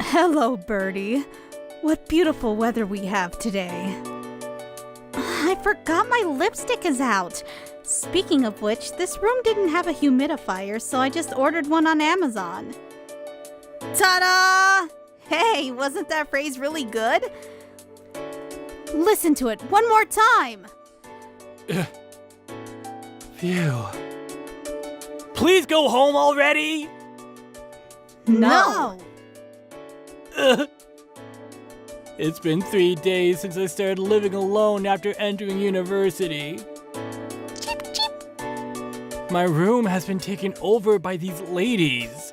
Hello, Birdie. What beautiful weather we have today. I forgot my lipstick is out. Speaking of which, this room didn't have a humidifier, so I just ordered one on Amazon. Ta-da! Hey, wasn't that phrase really good? Listen to it one more time. Phew. Please go home already! No! It's been 3 days since I started living alone after entering university. My room has been taken over by these ladies.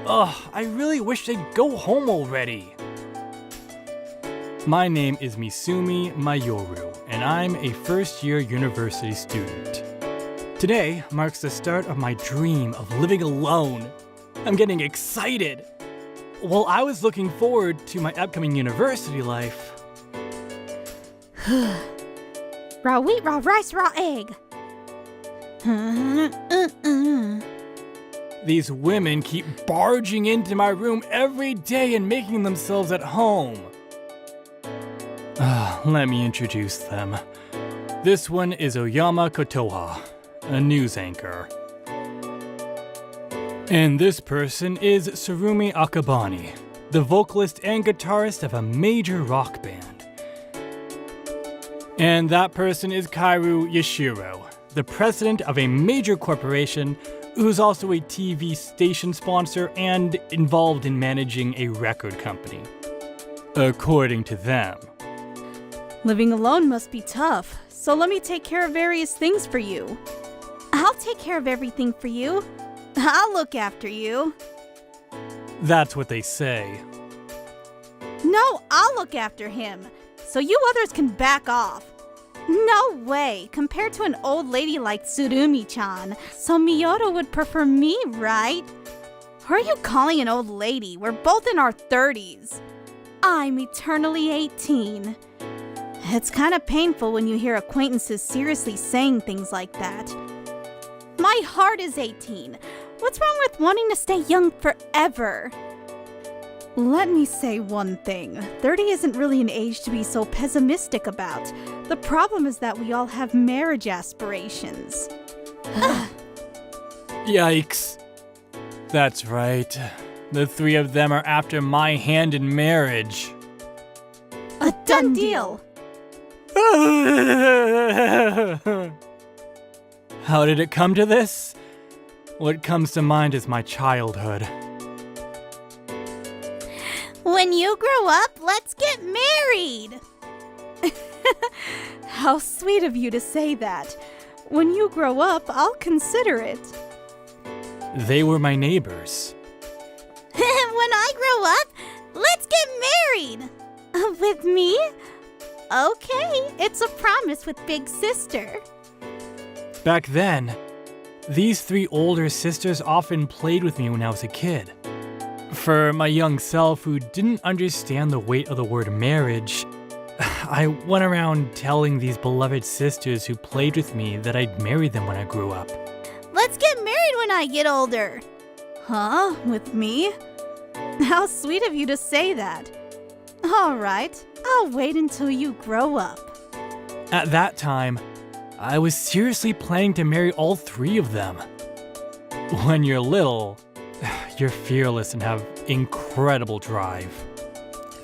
Ugh, I really wish they'd go home already. My name is Misumi Mayoru, and I'm a first-year university student. Today marks the start of my dream of living alone. I'm getting excited. While I was looking forward to my upcoming university life... Raw wheat, raw rice, raw egg. These women keep barging into my room every day and making themselves at home. Let me introduce them. This one is Oyama Kotoha, a news anchor. And this person is Surumi Akabani, the vocalist and guitarist of a major rock band. And that person is Kairu Yashiro, the president of a major corporation who's also a TV station sponsor and involved in managing a record company. According to them. Living alone must be tough, so let me take care of various things for you. I'll take care of everything for you. I'll look after you. That's what they say. No, I'll look after him, so you others can back off. No way, compared to an old lady like Tsurumi-chan, so Miyoto would prefer me, right? Who are you calling an old lady? We're both in our 30s. I'm eternally 18. It's kind of painful when you hear acquaintances seriously saying things like that. My heart is 18. What's wrong with wanting to stay young forever? Let me say one thing. 30 isn't really an age to be so pessimistic about. The problem is that we all have marriage aspirations. Yikes. That's right. The three of them are after my hand in marriage. A done deal. How did it come to this? What comes to mind is my childhood. When you grow up, let's get married! How sweet of you to say that. When you grow up, I'll consider it. They were my neighbors. When I grow up, let's get married! With me? Okay, it's a promise with Big Sister. Back then, these three older sisters often played with me when I was a kid. For my young self who didn't understand the weight of the word marriage, I went around telling these beloved sisters who played with me that I'd marry them when I grew up. Let's get married when I get older. Huh? With me? How sweet of you to say that. All right, I'll wait until you grow up. At that time, I was seriously planning to marry all three of them. When you're little, you're fearless and have incredible drive.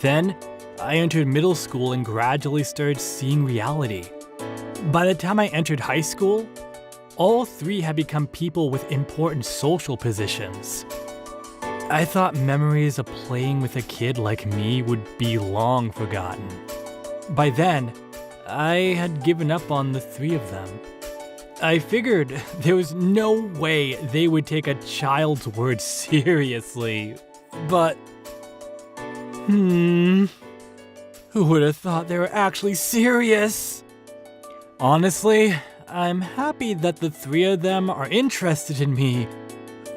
Then, I entered middle school and gradually started seeing reality. By the time I entered high school, all three had become people with important social positions. I thought memories of playing with a kid like me would be long forgotten. By then, I had given up on the three of them. I figured there was no way they would take a child's words seriously, but... Who would have thought they were actually serious? Honestly, I'm happy that the three of them are interested in me,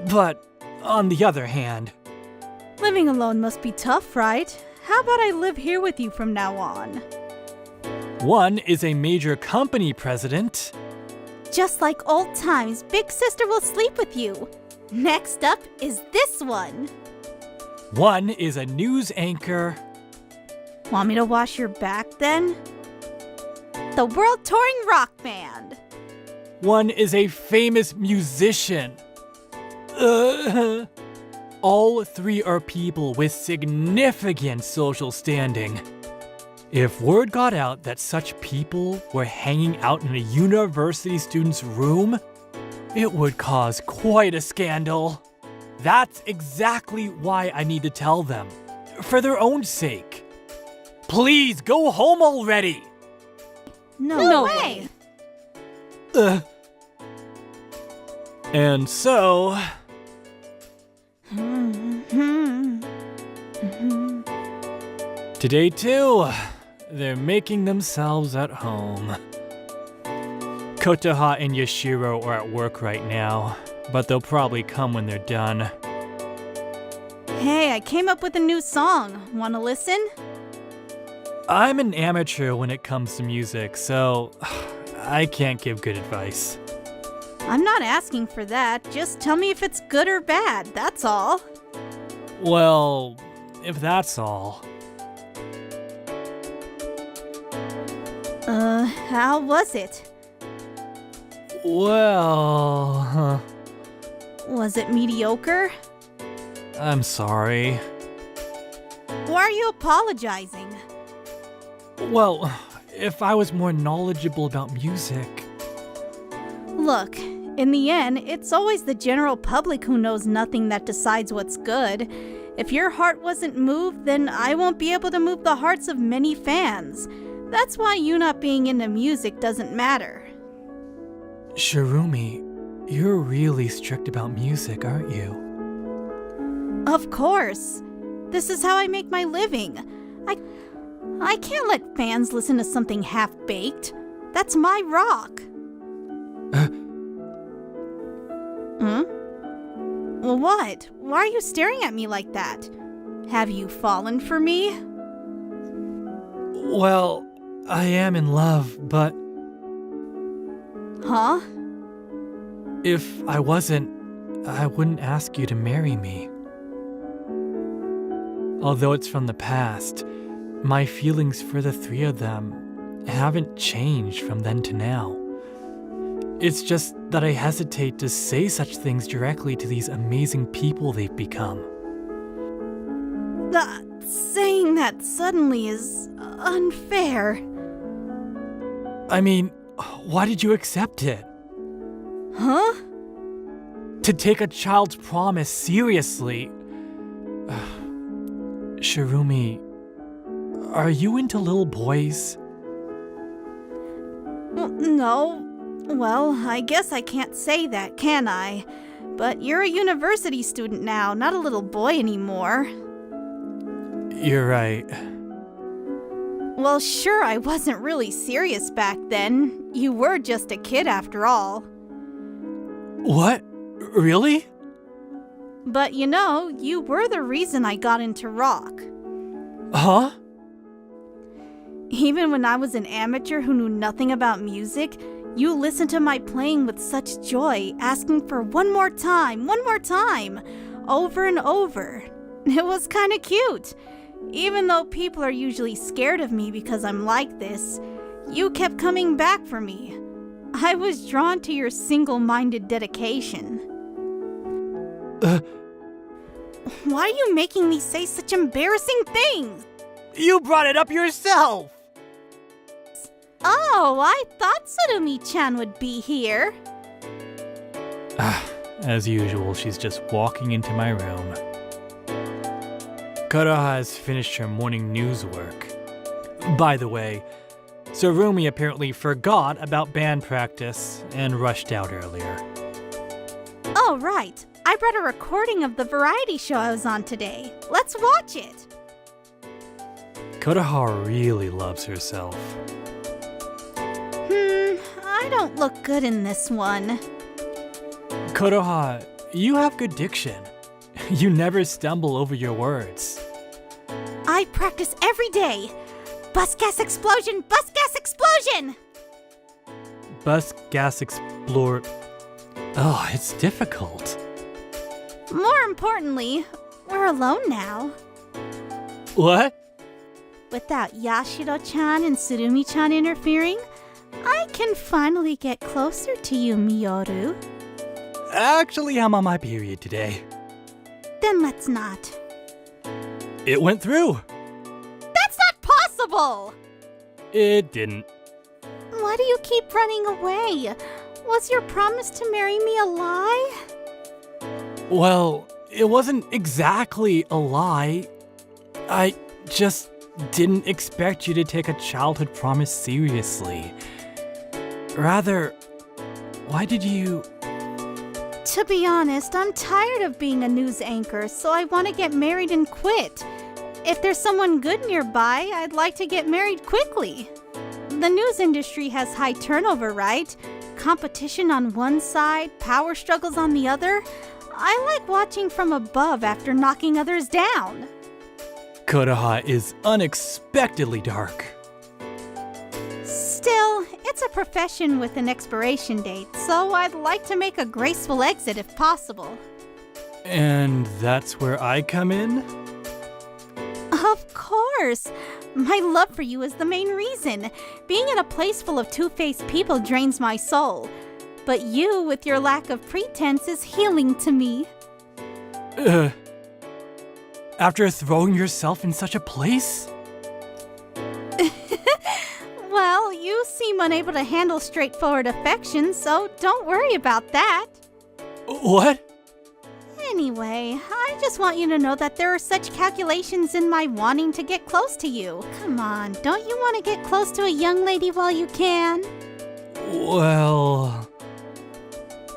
but on the other hand... Living alone must be tough, right? How about I live here with you from now on? One is a major company president, Just like old times, Big Sister will sleep with you. Next up is this one. One is a news anchor. Want me to wash your back then? The world touring rock band. One is a famous musician. All three are people with significant social standing. If word got out that such people were hanging out in a university student's room, it would cause quite a scandal. That's exactly why I need to tell them, for their own sake. Please go home already! No way! And so... Today too, they're making themselves at home. Kotoha and Yashiro are at work right now, but they'll probably come when they're done. Hey, I came up with a new song. Wanna listen? I'm an amateur when it comes to music, so I can't give good advice. I'm not asking for that. Just tell me if it's good or bad, that's all. Well, if that's all. How was it? Well, Was it mediocre? I'm sorry. Why are you apologizing? Well, if I was more knowledgeable about music... Look, in the end, it's always the general public who knows nothing that decides what's good. If your heart wasn't moved, then I won't be able to move the hearts of many fans. That's why you not being into music doesn't matter. Shirumi, you're really strict about music, aren't you? Of course. This is how I make my living. I can't let fans listen to something half-baked. That's my rock. Well, what? Why are you staring at me like that? Have you fallen for me? Well, I am in love, but Huh? if I wasn't, I wouldn't ask you to marry me. Although it's from the past, my feelings for the three of them haven't changed from then to now. It's just that I hesitate to say such things directly to these amazing people they've become. Saying that suddenly is unfair. I mean, why did you accept it? Huh? To take a child's promise seriously. Shirumi, are you into little boys? No. Well, I guess I can't say that, can I? But you're a university student now, not a little boy anymore. You're right. Well, sure, I wasn't really serious back then. You were just a kid after all. What? Really? But you know, you were the reason I got into rock. Huh? Even when I was an amateur who knew nothing about music, you listened to my playing with such joy, asking for one more time, over and over. It was kinda cute. Even though people are usually scared of me because I'm like this, you kept coming back for me. I was drawn to your single-minded dedication. Why are you making me say such embarrassing things? You brought it up yourself! Oh, I thought Surumi-chan would be here. As usual, she's just walking into my room. Kotoha has finished her morning news work. By the way, Surumi apparently forgot about band practice and rushed out earlier. Oh, right. I brought a recording of the variety show I was on today. Let's watch it. Kotoha really loves herself. I don't look good in this one. Kotoha, you have good diction. You never stumble over your words. I practice every day. Bus gas explosion! Bus gas explosion! Bus gas explosion. explore. Oh, it's difficult. More importantly, we're alone now. What? Without Yashiro-chan and Tsurumi-chan interfering, I can finally get closer to you, Miyoru. Actually, I'm on my period today. Then let's not. It went through. That's not possible! It didn't. Why do you keep running away? Was your promise to marry me a lie? Well, it wasn't exactly a lie. I just didn't expect you to take a childhood promise seriously. Rather, why did you... To be honest, I'm tired of being a news anchor, so I want to get married and quit. If there's someone good nearby, I'd like to get married quickly. The news industry has high turnover, right? Competition on one side, power struggles on the other. I like watching from above after knocking others down. Konoha is unexpectedly dark. Still, it's a profession with an expiration date, so I'd like to make a graceful exit if possible. And that's where I come in? Of course! My love for you is the main reason. Being in a place full of two-faced people drains my soul. But you, with your lack of pretense, is healing to me. After throwing yourself in such a place? Well, you seem unable to handle straightforward affection, so don't worry about that. What? Anyway, I just want you to know that there are such calculations in my wanting to get close to you. Come on, don't you want to get close to a young lady while you can? Well,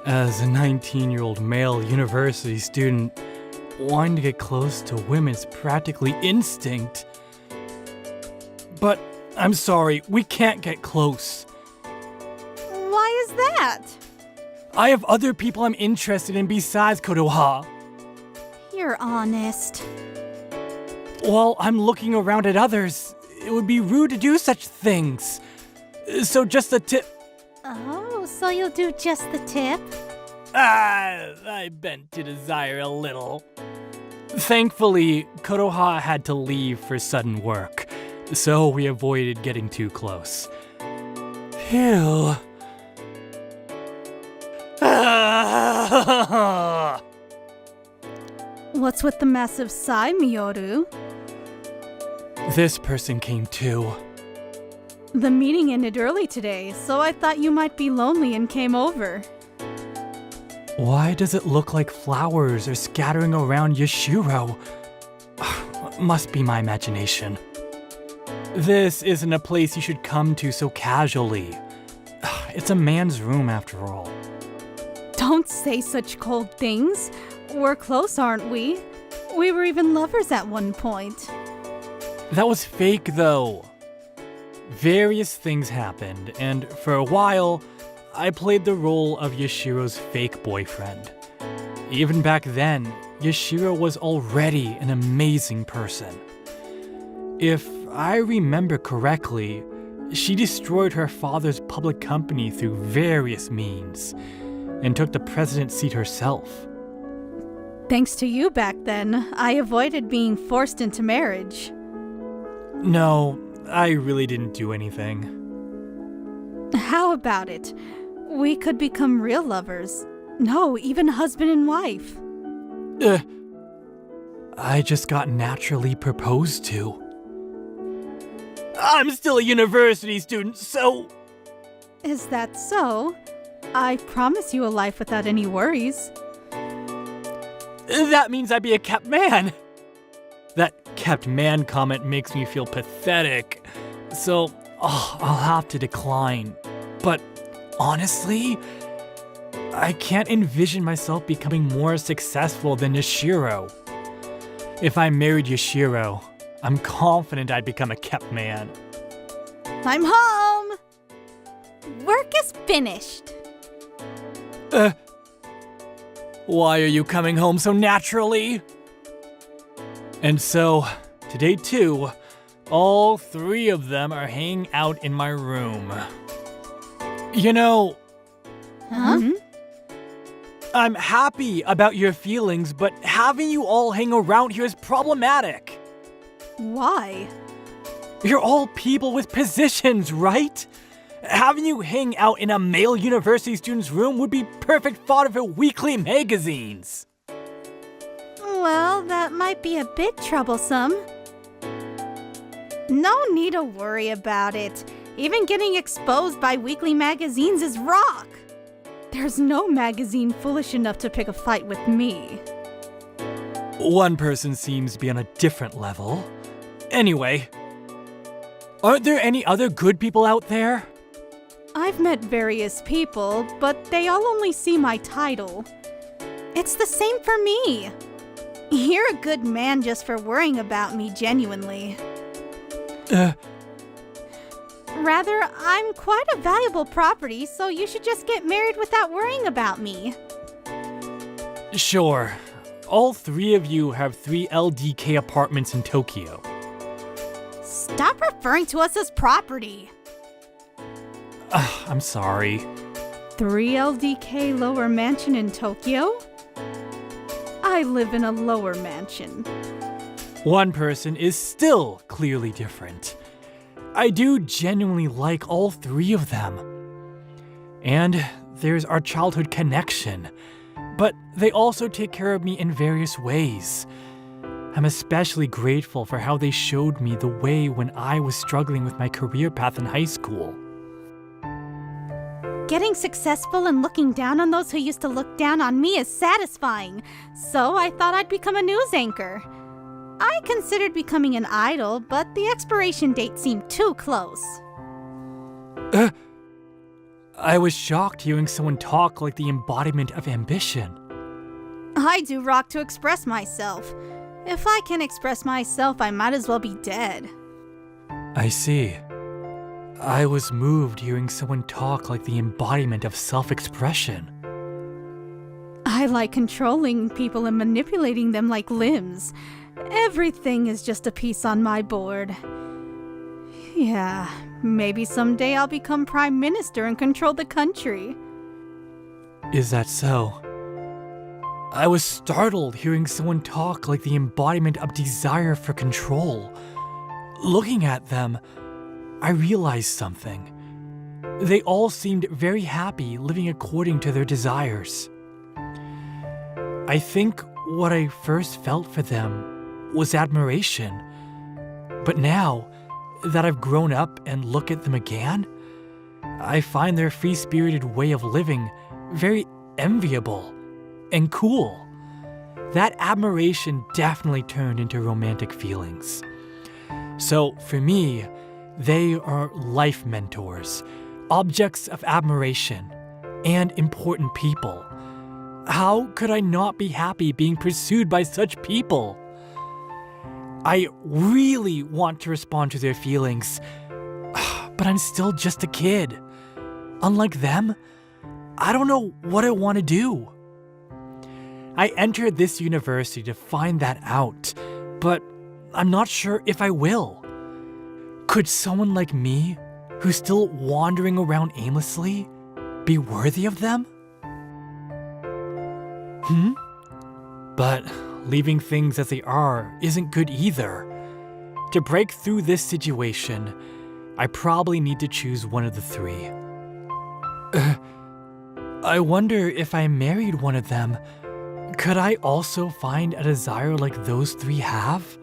as a 19-year-old male university student, wanting to get close to women is practically instinct. But I'm sorry, we can't get close. Why is that? I have other people I'm interested in besides Konoha. You're honest. While I'm looking around at others, it would be rude to do such things. So just a tip. Oh, so you'll do just the tip? I bent to desire a little. Thankfully, Konoha had to leave for sudden work, so we avoided getting too close. Phew. What's with the massive sigh, Miyoru? This person came too. The meeting ended early today, so I thought you might be lonely and came over. Why does it look like flowers are scattering around Yashiro? Must be my imagination. This isn't a place you should come to so casually. It's a man's room after all. Don't say such cold things. We're close, aren't we? We were even lovers at one point. That was fake, though. Various things happened, and for a while, I played the role of Yashiro's fake boyfriend. Even back then, Yashiro was already an amazing person. If I remember correctly, she destroyed her father's public company through various means, and took the president's seat herself. Thanks to you back then, I avoided being forced into marriage. No, I really didn't do anything. How about it? We could become real lovers. No, even husband and wife. I just got naturally proposed to. I'm still a university student, so... Is that so? I promise you a life without any worries. That means I'd be a kept man. That kept man comment makes me feel pathetic. So, I'll have to decline. But honestly, I can't envision myself becoming more successful than Yashiro. If I married Yashiro, I'm confident I'd become a kept man. I'm home! Work is finished. Why are you coming home so naturally? And so, today too, all three of them are hanging out in my room. You know... Huh? I'm happy about your feelings, but having you all hang around here is problematic. Why? You're all people with positions, right? Having you hang out in a male university student's room would be perfect fodder for weekly magazines. Well, that might be a bit troublesome. No need to worry about it. Even getting exposed by weekly magazines is rock. There's no magazine foolish enough to pick a fight with me. One person seems to be on a different level. Anyway, aren't there any other good people out there? I've met various people, but they all only see my title. It's the same for me. You're a good man just for worrying about me genuinely. Rather, I'm quite a valuable property, so you should just get married without worrying about me. Sure. All three of you have 3 LDK apartments in Tokyo. Stop referring to us as property. I'm sorry. 3 LDK lower mansion in Tokyo? I live in a lower mansion. One person is still clearly different. I do genuinely like all 3 of them. And there's our childhood connection. But they also take care of me in various ways. I'm especially grateful for how they showed me the way when I was struggling with my career path in high school. Getting successful and looking down on those who used to look down on me is satisfying, so I thought I'd become a news anchor. I considered becoming an idol, but the expiration date seemed too close. I was shocked hearing someone talk like the embodiment of ambition. I do rock to express myself. If I can express myself, I might as well be dead. I see. I was moved hearing someone talk like the embodiment of self-expression. I like controlling people and manipulating them like limbs. Everything is just a piece on my board. Yeah, maybe someday I'll become prime minister and control the country. Is that so? I was startled hearing someone talk like the embodiment of desire for control. Looking at them, I realized something. They all seemed very happy living according to their desires. I think what I first felt for them was admiration. But now that I've grown up and look at them again, I find their free-spirited way of living very enviable and cool. That admiration definitely turned into romantic feelings. So for me, they are life mentors, objects of admiration, and important people. How could I not be happy being pursued by such people? I really want to respond to their feelings, but I'm still just a kid. Unlike them, I don't know what I want to do. I entered this university to find that out, but I'm not sure if I will. Could someone like me, who's still wandering around aimlessly, be worthy of them? But leaving things as they are isn't good either. To break through this situation, I probably need to choose one of the 3. I wonder if I married one of them, could I also find a desire like those 3 have?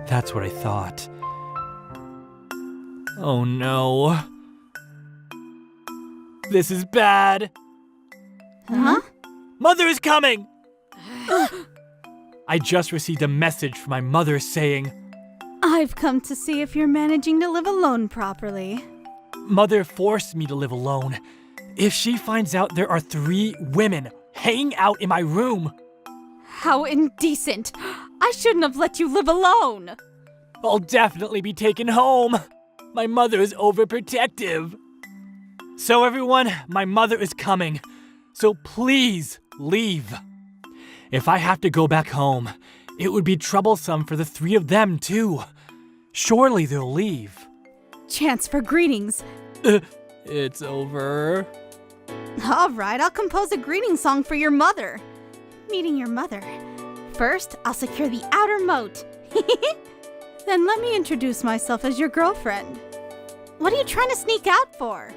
That's what I thought. Oh no. This is bad. Huh? Mother is coming! I just received a message from my mother saying, I've come to see if you're managing to live alone properly. Mother forced me to live alone. If she finds out there are 3 women hanging out in my room, How indecent! I shouldn't have let you live alone! I'll definitely be taken home. My mother is overprotective. So everyone, my mother is coming. So please leave. If I have to go back home, it would be troublesome for the 3 of them too. Surely they'll leave. Chance for greetings. It's over. Alright, I'll compose a greeting song for your mother. Meeting your mother. First, I'll secure the outer moat. Then let me introduce myself as your girlfriend. What are you trying to sneak out for?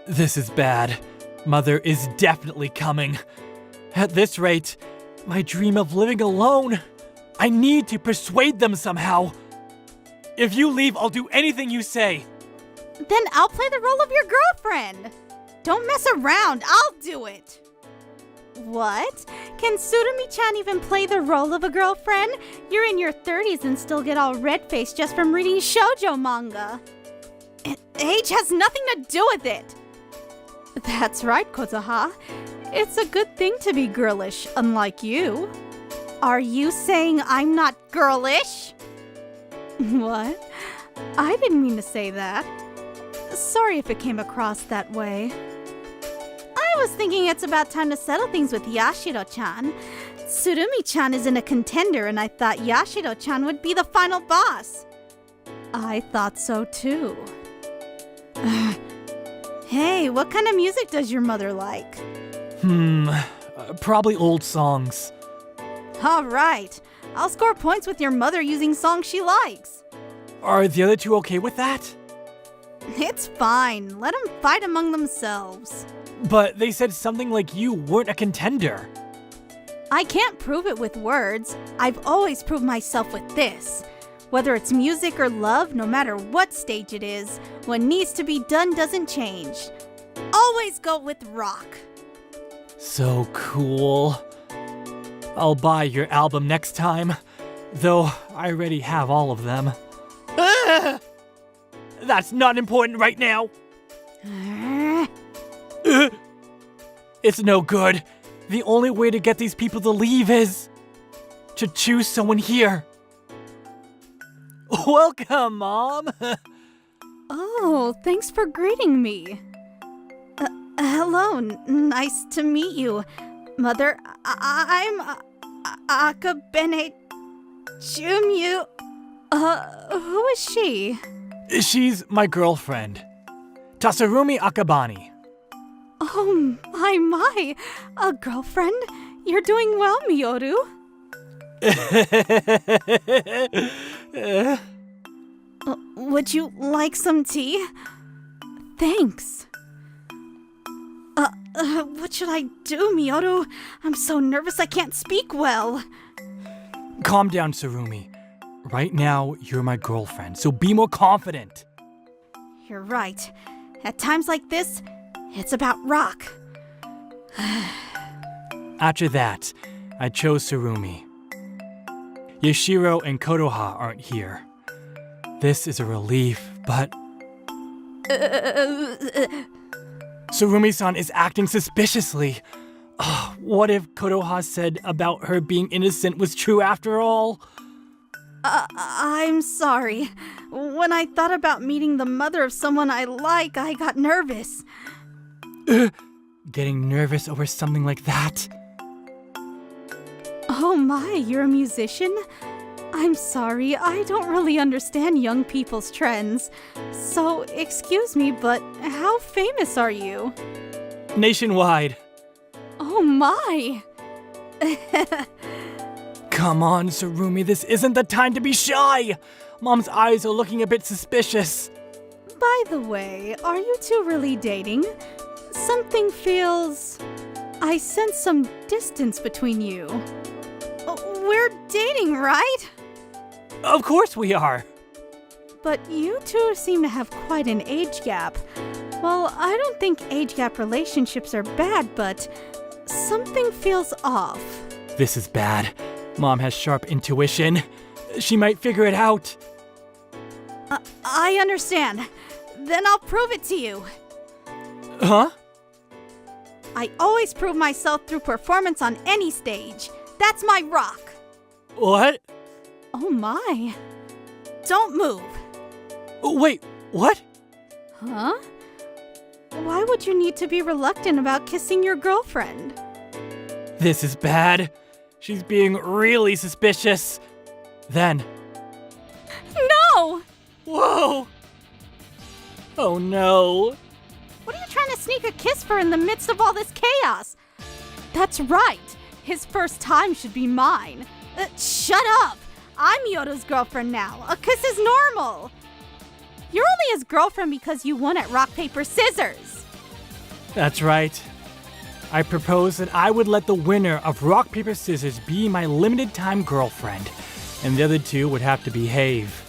This is bad. Mother is definitely coming. At this rate, my dream of living alone. I need to persuade them somehow. If you leave, I'll do anything you say. Then I'll play the role of your girlfriend. Don't mess around, I'll do it. What? Can Tsurumi-chan even play the role of a girlfriend? You're in your 30s and still get all red-faced just from reading shoujo manga. Age has nothing to do with it. That's right, Kotoha. It's a good thing to be girlish, unlike you. Are you saying I'm not girlish? What? I didn't mean to say that. Sorry if it came across that way. I was thinking it's about time to settle things with Yashiro-chan. Tsurumi-chan isn't a contender, and I thought Yashiro-chan would be the final boss. I thought so too. Hey, what kind of music does your mother like? Probably old songs. Alright, I'll score points with your mother using songs she likes. Are the other two okay with that? It's fine, let them fight among themselves. But they said something like you weren't a contender. I can't prove it with words. I've always proved myself with this. Whether it's music or love, no matter what stage it is, what needs to be done doesn't change. Always go with rock. So cool. I'll buy your album next time, though I already have all of them. That's not important right now. It's no good. The only way to get these people to leave is to choose someone here. Welcome, Mom. Oh, thanks for greeting me. Hello, nice to meet you. Mother, I'm Akabene Chumyu. Who is she? She's my girlfriend, Tasurumi Akabani. Oh, my. A girlfriend? You're doing well, Miyoru. Would you like some tea? Thanks. What should I do, Miyoru? I'm so nervous I can't speak well. Calm down, Tsurumi. Right now, you're my girlfriend, so be more confident. You're right. At times like this, it's about rock. After that, I chose Tsurumi. Yashiro and Kotoha aren't here. This is a relief, but Tsurumi-san is acting suspiciously. What if Kotoha said about her being innocent was true after all? I'm sorry. When I thought about meeting the mother of someone I like, I got nervous. Getting nervous over something like that? Oh my, you're a musician? I'm sorry, I don't really understand young people's trends. So, excuse me, but how famous are you? Nationwide. Oh my! Come on, Tsurumi, this isn't the time to be shy! Mom's eyes are looking a bit suspicious. By the way, are you two really dating? Something feels... I sense some distance between you. We're dating, right? Of course we are. But you two seem to have quite an age gap. Well, I don't think age gap relationships are bad, but something feels off. This is bad. Mom has sharp intuition. She might figure it out. I understand. Then I'll prove it to you. Huh? I always prove myself through performance on any stage. That's my rock. What? Oh my. Don't move. Wait, what? Huh? Why would you need to be reluctant about kissing your girlfriend? This is bad. She's being really suspicious. Then. No! Whoa! Oh no. What are you trying gonna sneak a kiss for in the midst of all this chaos? That's right. His first time should be mine. Shut up! I'm Miyoru's girlfriend now. A kiss is normal. You're only his girlfriend because you won at rock, paper, scissors. That's right. I proposed that I would let the winner of rock, paper, scissors be my limited time girlfriend, and the other two would have to behave.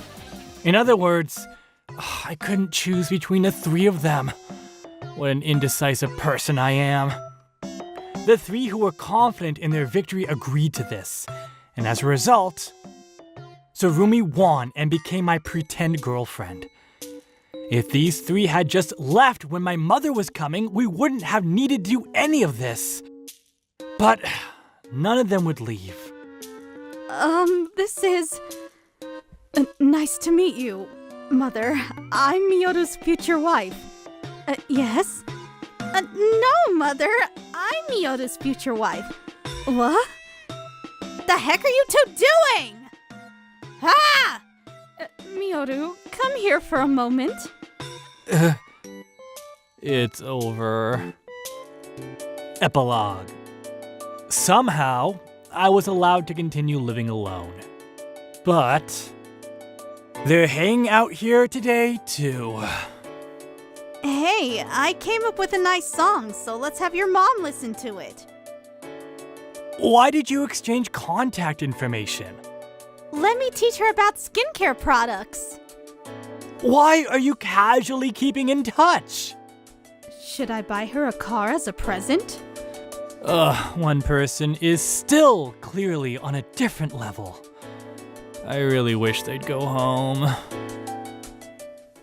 In other words, I couldn't choose between the three of them. What an indecisive person I am. The three who were confident in their victory agreed to this, and as a result, Tsurumi won and became my pretend girlfriend. If these three had just left when my mother was coming, we wouldn't have needed to do any of this. But none of them would leave. This is... nice to meet you, Mother. I'm Miyoru's future wife. Yes? No, Mother. I'm Miyoru's future wife. What? The heck are you two doing? Ah! Miyoru, come here for a moment. It's over. Epilogue. Somehow, I was allowed to continue living alone. But they're hanging out here today, too. Hey, I came up with a nice song, so let's have your mom listen to it. Why did you exchange contact information? Let me teach her about skincare products. Why are you casually keeping in touch? Should I buy her a car as a present? One person is still clearly on a different level. I really wish they'd go home.